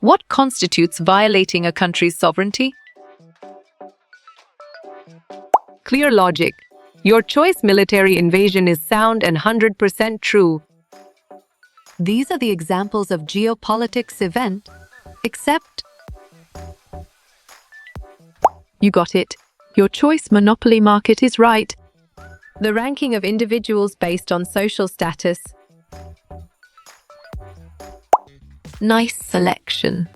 What constitutes violating a country's sovereignty? Clear logic. Your choice military invasion is sound and 100% true. These are the examples of geopolitics event, except you got it. Your choice monopoly market is right. The ranking of individuals based on social status. Nice selection.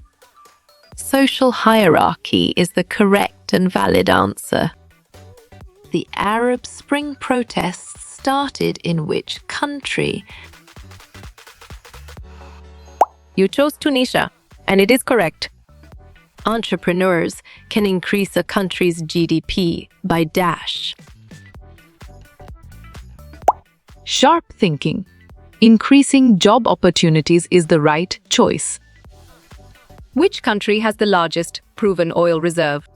Social hierarchy is the correct and valid answer. The Arab Spring protests started in which country? You chose Tunisia, and it is correct. Entrepreneurs can increase a country's GDP by dash. Sharp thinking. Increasing job opportunities is the right choice. Which country has the largest proven oil reserve?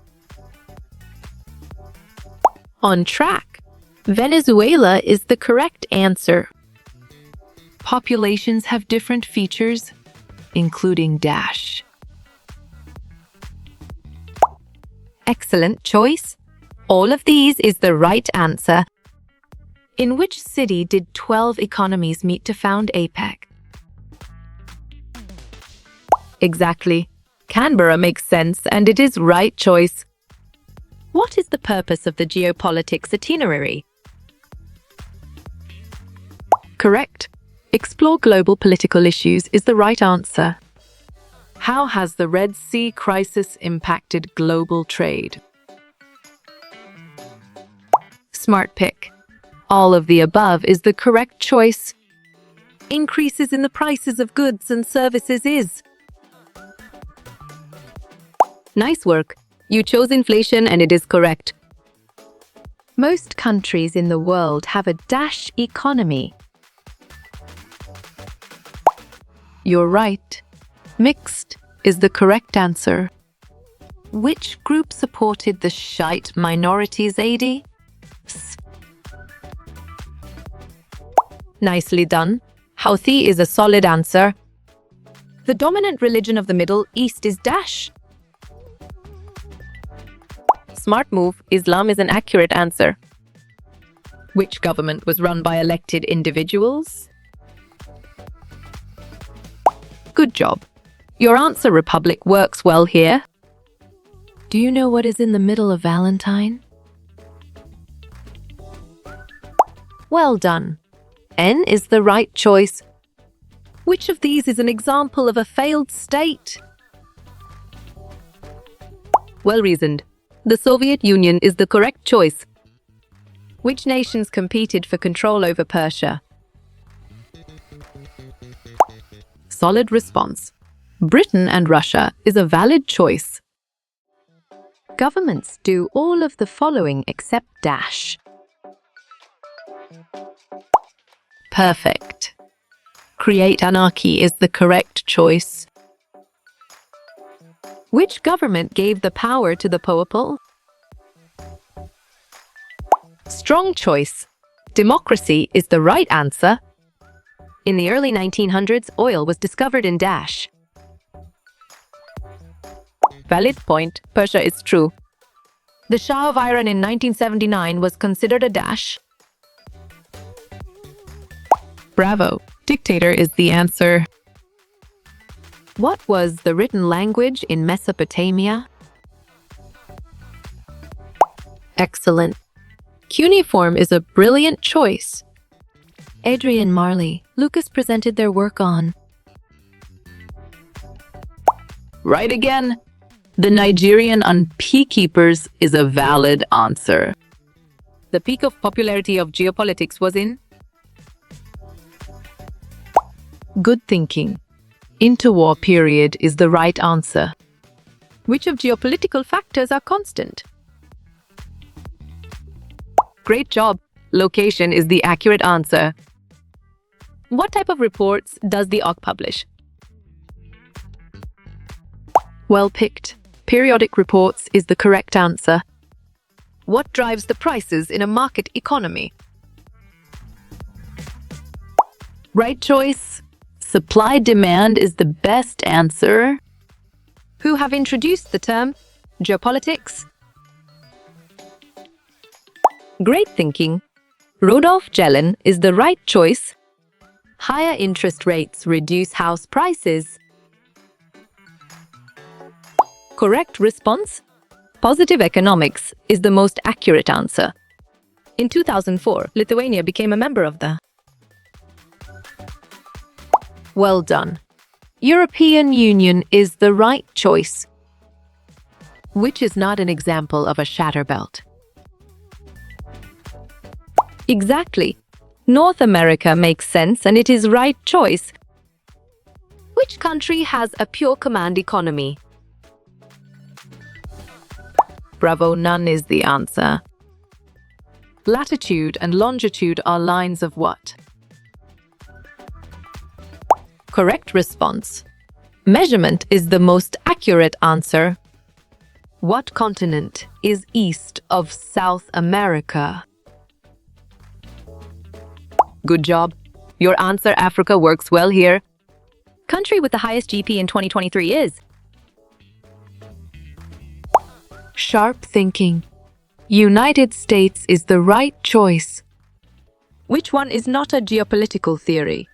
On track. Venezuela is the correct answer. Populations have different features, including dash. Excellent choice. All of these is the right answer. In which city did 12 economies meet to found APEC? Exactly. Canberra makes sense, and it is right choice. What is the purpose of the geopolitics itinerary? Correct. Explore global political issues is the right answer. How has the Red Sea crisis impacted global trade? Smart pick. All of the above is the correct choice. Increases in the prices of goods and services is. Nice work. You chose inflation and it is correct. Most countries in the world have a dash economy. You're right. Mixed is the correct answer. Which group supported the Shiite minorities, AD? Nicely done. Houthi is a solid answer. The dominant religion of the Middle East is dash. Smart move. Islam is an accurate answer. Which government was run by elected individuals? Good job. Your answer, Republic, works well here. Do you know what is in the middle of Valentine? Well done. N is the right choice. Which of these is an example of a failed state? Well reasoned. The Soviet Union is the correct choice. Which nations competed for control over Persia? Solid response. Britain and Russia is a valid choice. Governments do all of the following except dash. Perfect. Create anarchy is the correct choice. Which government gave the power to the people? Strong choice. Democracy is the right answer. In the early 1900s, oil was discovered in dash. Valid point. Persia is true. The Shah of Iran in 1979 was considered a dash. Bravo. Dictator is the answer. What was the written language in Mesopotamia? Excellent. Cuneiform is a brilliant choice. Adrian Marley, Lucas presented their work on. Right again. The Nigerian on Peacekeepers is a valid answer. The peak of popularity of geopolitics was in? Good thinking. Interwar period is the right answer. Which of geopolitical factors are constant? Great job. Location is the accurate answer. What type of reports does the OC publish? Well picked. Periodic reports is the correct answer. What drives the prices in a market economy? Right choice. Supply-demand is the best answer. Who have introduced the term geopolitics? Great thinking. Rudolf Gehlen is the right choice. Higher interest rates reduce house prices. Correct response. Positive economics is the most accurate answer. In 2004, Lithuania became a member of the. Well done. European Union is the right choice. Which is not an example of a shatter belt? Exactly. North America makes sense and it is right choice. Which country has a pure command economy? Bravo, none is the answer. Latitude and longitude are lines of what? Correct response. Measurement is the most accurate answer. What continent is east of South America? Good job. Your answer, Africa, works well here. Country with the highest GP in 2023 is? Sharp thinking. United States is the right choice. Which one is not a geopolitical theory?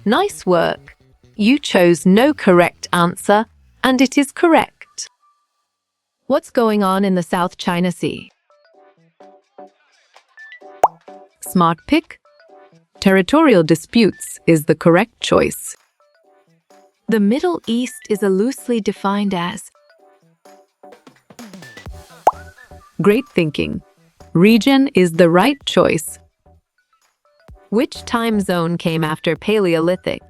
Nice work. You chose no correct answer, and it is correct. What's going on in the South China Sea? Smart pick. Territorial disputes is the correct choice. The Middle East is loosely defined as. Great thinking. Region is the right choice. Which time zone came after Paleolithic?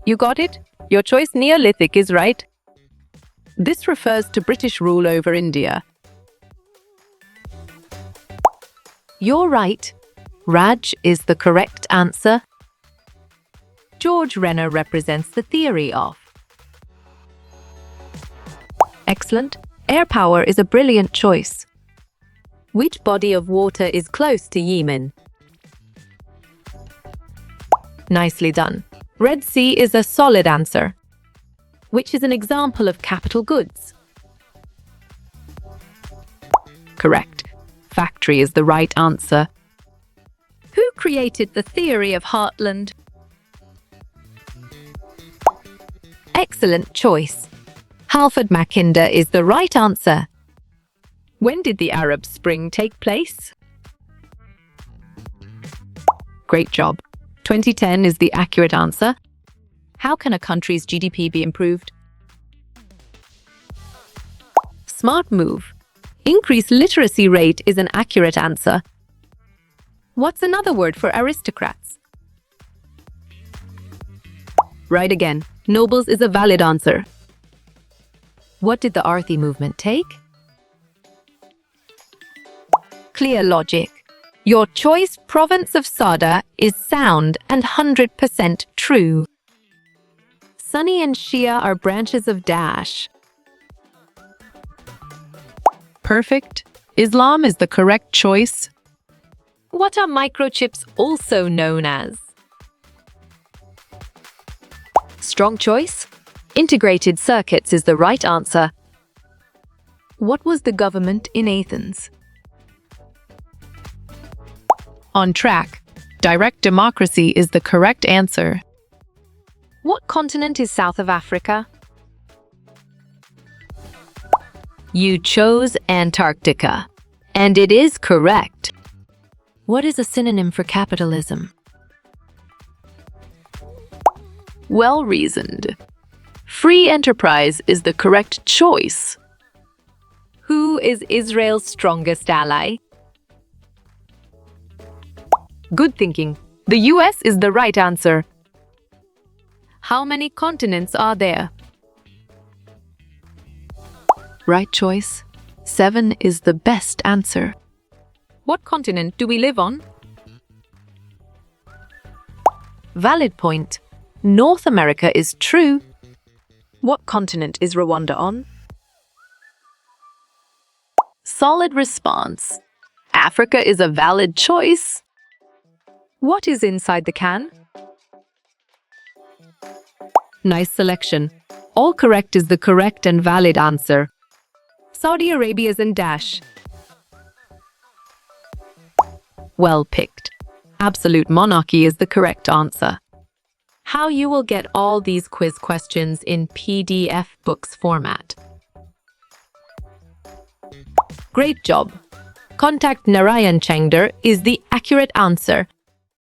You got it? Your choice, Neolithic, is right. This refers to British rule over India. You're right. Raj is the correct answer. George Renner represents the theory of. Excellent. Air power is a brilliant choice. Which body of water is close to Yemen? Nicely done. Red Sea is a solid answer. Which is an example of capital goods? Correct. Factory is the right answer. Who created the theory of heartland? Excellent choice. Halford Mackinder is the right answer. When did the Arab Spring take place? Great job. 2010 is the accurate answer. How can a country's GDP be improved? Smart move. Increase literacy rate is an accurate answer. What's another word for aristocrats? Right again. Nobles is a valid answer. What did the Arthi movement take? Clear logic. Your choice, province of Sada, is sound and 100% true. Sunni and Shia are branches of Daesh. Perfect. Islam is the correct choice. What are microchips also known as? Strong choice. Integrated circuits is the right answer. What was the government in Athens? On track. Direct democracy is the correct answer. What continent is south of Africa? You chose Antarctica, and it is correct. What is a synonym for capitalism? Well reasoned. Free enterprise is the correct choice. Who is Israel's strongest ally? Good thinking. The US is the right answer. How many continents are there? Right choice. 7 is the best answer. What continent do we live on? Valid point. North America is true. What continent is Rwanda on? Solid response. Africa is a valid choice. What is inside the can? Nice selection. All correct is the correct and valid answer. Saudi Arabia's in dash. Well picked. Absolute monarchy is the correct answer. How you will get all these quiz questions in PDF books format. Great job. Contact Narayan Chengder is the accurate answer.